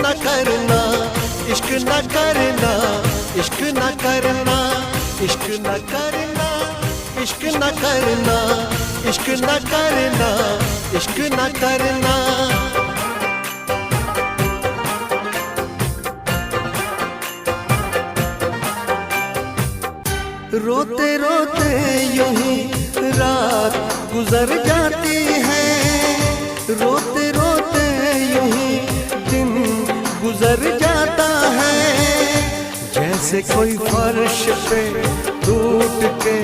न करना, इश्क न करना, इश्क न करना, इश्क न करना, इश्क न करना, इश्क न करना, इश्क न करना। रोते रोते यूं ही रात गुजर जाती है, रोते रोते यूं ही दिन गुजर जाता है। जैसे कोई फर्श पे टूट के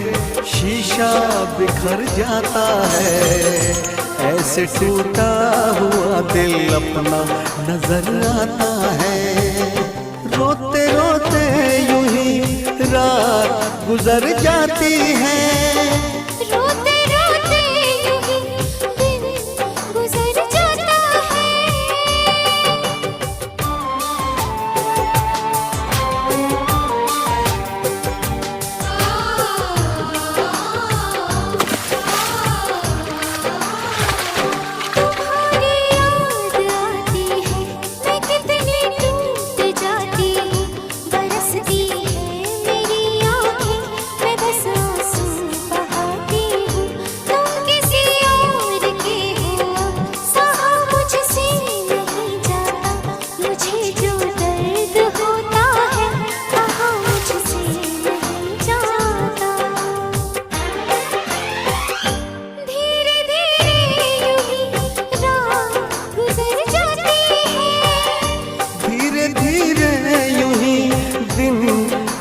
शीशा बिखर जाता है, ऐसे टूटा हुआ दिल अपना नजर आता है। रोते रोते यूं ही रात गुजर जाती है, रोते रोते यूं ही दिन गुजर जाता है। तुम्हारी याद आती है, मैं कितनी टूट जाती हूँ। बरसती है मेरी आँखें, मैं बस आंसू बहाती हूँ। तुम किसी और के हो, सहा मुझसे नहीं जाता। मुझे जो दर्द होता है, कहा मुझसे नहीं जाता। धीरे धीरे यूं ही रात गुजर जाती है, धीरे धीरे यूं ही दिन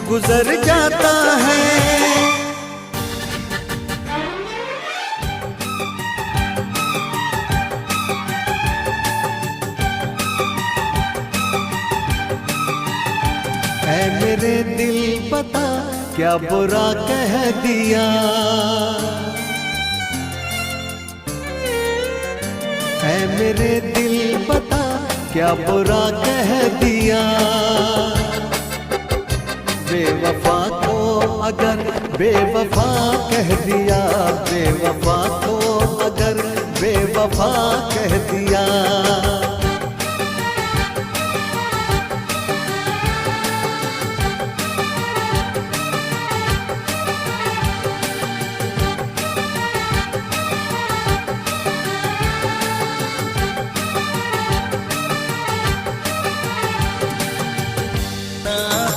गुजर जाता है। ऐ मेरे दिल पता क्या बुरा कह दिया, ऐ मेरे दिल पता क्या बुरा कह दिया। बेवफा को अगर बेवफा कह दिया, बेवफा को अगर बेवफा कह दिया।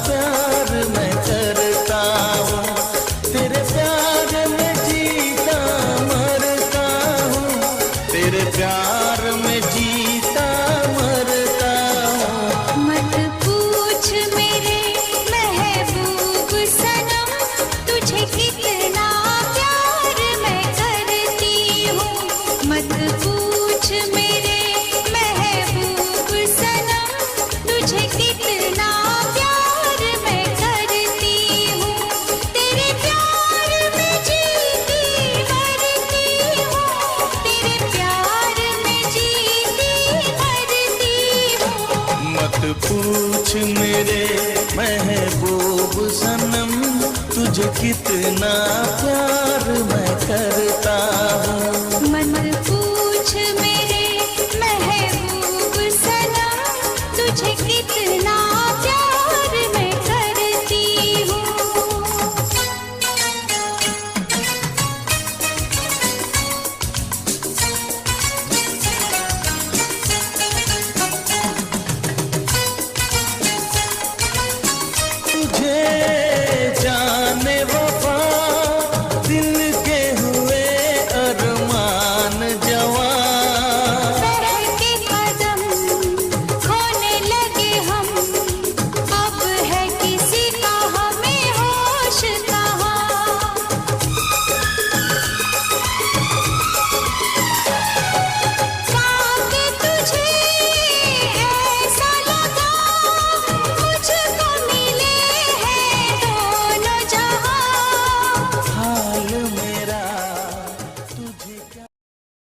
प्यार मैं करता हूँ, तेरे प्यार में जीता मरता हूँ, तेरे प्यार में जीता मरता हूँ। मत पूछ मेरे महबूब सनम, तुझे कितना प्यार मैं करती हूँ। मत पूछ मेरे महबूब सनम, तुझे कितना प्यार मैं करती हूँ। तेरे प्यार में जीती मरती हूँ, तेरे प्यार में जीती मरती हूँ। मत पूछ मेरे महबूब सनम, तुझे कितना प्यार मैं करता हूँ।